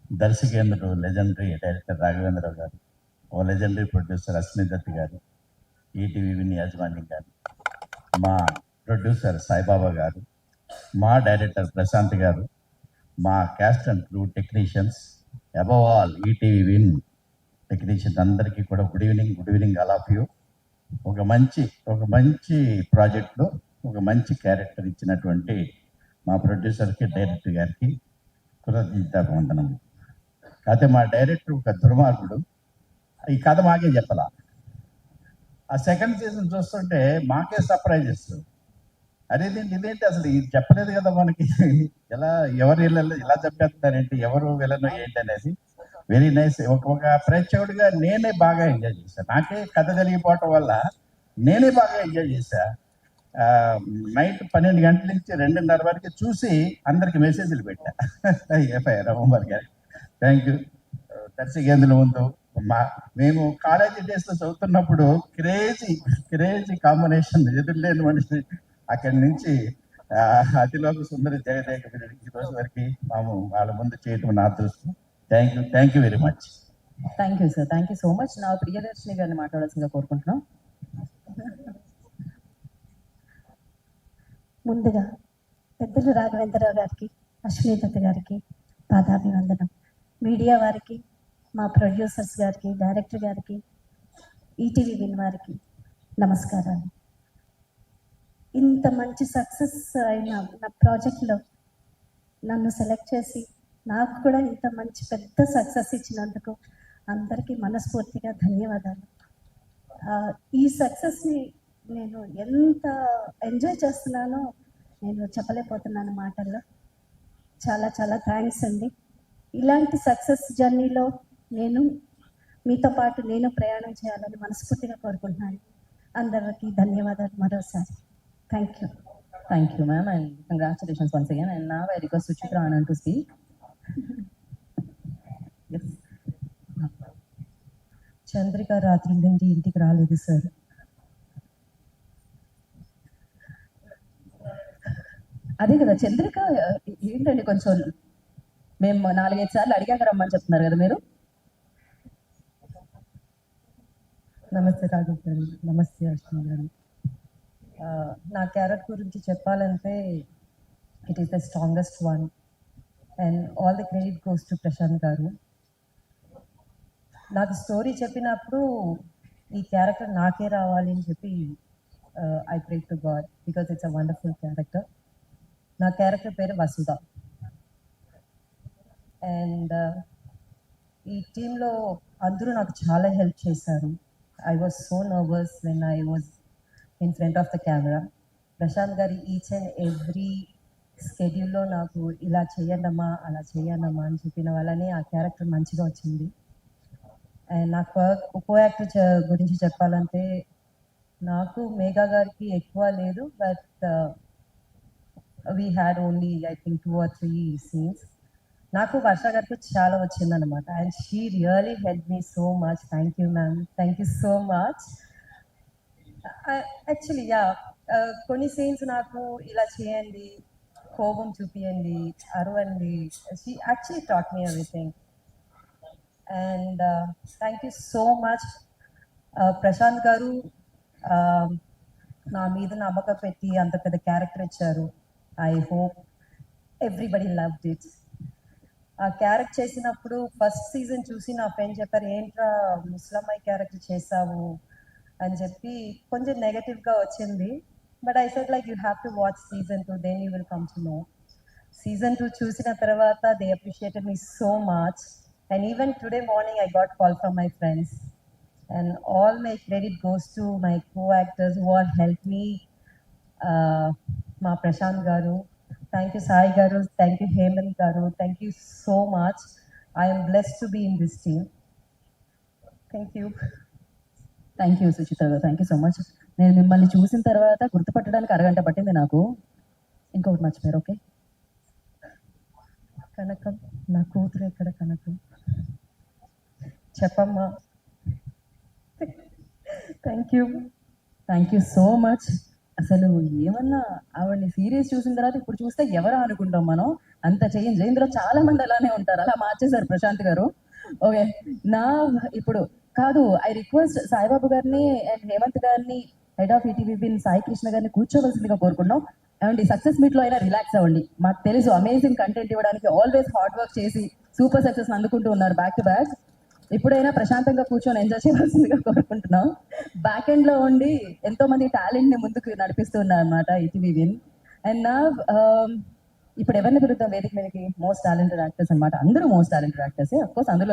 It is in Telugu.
దర్శకేంద్రుడు లెజెండరీ డైరెక్టర్ రాఘవేంద్రరావు గారు, ఓ లెజెండరీ ప్రొడ్యూసర్ అశ్విని దత్ గారు, ఈటీవీ విన్ యాజమాన్యం గారు, మా ప్రొడ్యూసర్ సాయిబాబా గారు, మా డైరెక్టర్ ప్రశాంత్ గారు, మా caste and crew technicians, above all ETV win technicians అందరికీ కూడా good evening all of you. ఒక మంచి ప్రాజెక్ట్లో ఒక మంచి క్యారెక్టర్ ఇచ్చినటువంటి మా ప్రొడ్యూసర్కి, డైరెక్టర్ గారికి కృతజ్ఞతావందనం. కాకపోతే మా డైరెక్టర్ ఒక దుర్మార్గుడు. ఈ కథ మాకే చెప్పాల. ఆ సెకండ్ సీజన్ చూస్తుంటే మాకే సర్ప్రైజ్ ఇస్తుంది. ఇదేంటి అసలు ఇది చెప్పలేదు కదా మనకి, ఎలా ఎవరు ఇలా చెప్పేస్తారేంటి, ఎవరు విలను ఏంటి అనేది వెరీ నైస్. ఒక ప్రేక్షకుడిగా నేనే బాగా ఎంజాయ్ చేశాను. నాకే కథ జరిగిపోవటం వల్ల నేనే బాగా ఎంజాయ్ చేశా. నైట్ 12 గంటల నుంచి 2:30 వరకు చూసి అందరికి మెసేజ్లు పెట్టా. ఎఫ్ఐఆర్ రమణ్ గారు థ్యాంక్ యూ. దర్శకేంద్రుల ముందు మేము కాలేజీ డేస్లో చదువుతున్నప్పుడు క్రేజీ కాంబినేషన్, ఎదురులేని మనిషి అక్కడి నుంచి అతిలోక సుందరి జగదేక ఈ రోజు వరకు వాళ్ళ ముందు చేయటం నా అదృష్టం. Thank you very much. Thank you sir, thank you so much. నా ప్రియదర్శిని గారిని మాట్లాడాల్సిందిగా కోరుకుంటున్నాం. ముందుగా పెద్దలు రాఘవేంద్రరావు గారికి, అశ్విని దత్ గారికి పాదాభివందనం. మీడియా వారికి, మా ప్రొడ్యూసర్స్ గారికి, డైరెక్టర్ గారికి, ఈటీవీ విన్ వారికి నమస్కారాలు. ఇంత మంచి సక్సెస్ అయిన నా ప్రాజెక్ట్లో నన్ను సెలెక్ట్ చేసి నాకు కూడా ఇంత మంచి పెద్ద సక్సెస్ ఇచ్చినందుకు అందరికీ మనస్ఫూర్తిగా ధన్యవాదాలు. ఈ సక్సెస్ని నేను ఎంత ఎంజాయ్ చేస్తున్నానో నేను చెప్పలేకపోతున్నాను మాటల్లో. చాలా చాలా థ్యాంక్స్ అండి. ఇలాంటి సక్సెస్ జర్నీలో మీతో పాటు నేను ప్రయాణం చేయాలని మనస్ఫూర్తిగా కోరుకుంటున్నాను. అందరికీ ధన్యవాదాలు మరోసారి. Thank you ma'am, and congratulations once again. And now I request Suchitra Anand to speak. Chandrika రాత్రి నుండి ఇంటికి రాలేదు సార్. అదే కదా చంద్రిక, ఏంటండి కొంచెం మేము 4-5 సార్లు అడిగాక రమ్మని చెప్తున్నారు కదా మీరు. నమస్తే రాఘవ్ గారు, నమస్తే అశ్విని గారు. నా క్యారెక్టర్ గురించి చెప్పాలంటే it is the strongest one and all the credit goes to Prashanth గారు. నాకు స్టోరీ చెప్పినప్పుడు ఈ క్యారెక్టర్ నాకే రావాలి అని చెప్పి I pray to God because it's a wonderful character. నా క్యారెక్టర్ పేరు వసుధ. అండ్ ఈ టీంలో అందరూ నాకు చాలా హెల్ప్ చేశారు. I was so nervous when I was in front of the camera. Prashanth గారి ఈచ్ అండ్ ఎవ్రీ స్కెడ్యూల్లో నాకు ఇలా చేయండమ్మా, అలా చేయండమ్మా అని చెప్పిన వల్లనే ఆ క్యారెక్టర్ మంచిగా వచ్చింది. అండ్ నాకు కో యాక్టర్ గురించి చెప్పాలంటే నాకు మేఘా గారికి ఎక్కువ లేదు, but we had only I think 2 or 3 scenes. నాకు వర్ష గారికి చాలా వచ్చిందనమాట. And she really help me so much. Thank you ma'am, thank you so much. Actually కొన్ని సీన్స్ నాకు ఇలా చేయండి, కోపం చూపియండి, అరవండి. She actually taught me everything. And thank you so much Prashant గారు, నా మీద నమ్మకం పెట్టి అంత పెద్ద క్యారెక్టర్ ఇచ్చారు. I hope everybody loved it. ఆ క్యారెక్టర్ చేసినప్పుడు ఫస్ట్ సీజన్ చూసి నా ఫ్రెండ్ చెప్పారు, ఏంట్రా ముస్లమ్మాయి క్యారెక్టర్ చేసావు అని చెప్పి కొంచెం నెగటివ్గా వచ్చింది. But I said like you have to watch season 2, then you will come to know. Season 2 చూసిన తర్వాత they appreciated me so much. And even today morning, I got call from my friends. And all my credit goes to my co-actors who have helped me. Ma Prashant Garu, thank you Sai Garu, thank you Hemant Garu, thank you so much. I am blessed to be in this team. Thank you. Thank you Suchitra గారు, థ్యాంక్ యూ సో మచ్. నేను మిమ్మల్ని చూసిన తర్వాత గుర్తుపట్టడానికి అరగంట పట్టింది నాకు. ఇంకొకటి మర్చిపోయారు. ఓకే, కనకం, నా కూతురు ఎక్కడ కనకం, చెప్పమ్మా. Thank you so much. అసలు ఏమన్నా ఆవిడని సీరియస్ చూసిన తర్వాత ఇప్పుడు చూస్తే ఎవరు అనుకుంటాం మనం. అంత చేంజ్. ఇందులో చాలా మంది అలానే ఉంటారు, అలా మార్చేశారు ప్రశాంత్ గారు. ఓకే, నా ఇప్పుడు కాదు, ఐ రిక్వెస్ట్ సాయిబాబు గారిని అండ్ హేమంత్ గారిని, head of ETV Sai Krishna గారిని కూర్చోవలసిందిగా కోరుకున్నాం. అండ్ ఈ సక్సెస్ మీట్ లో అయినా రిలాక్స్ అవ్వండి. మాకు తెలుసు అమేజింగ్ కంటెంట్ ఇవ్వడానికి ఆల్వేస్ హార్డ్ వర్క్ చేసి సూపర్ సక్సెస్ అందుకుంటూ ఉన్నారు బ్యాక్ టు బ్యాక్. ఇప్పుడైనా ప్రశాంతంగా కూర్చొని ఎంజాయ్ చేయవలసిందిగా కోరుకుంటున్నాం. బ్యాక్ ఎండ్ లో ఉండి ఎంతో మంది టాలెంట్ ని ముందుకు నడిపిస్తూ ఉన్నారు అనమాట ఈటీవీ విన్. అండ్ నా ఇప్పుడు ఎవరిని పిలుద్దాం వేదిక మీదకి? మోస్ట్ టాలెంటెడ్ యాక్టర్స్ అనమాట, అందరూ most talented actors. Of course అందులో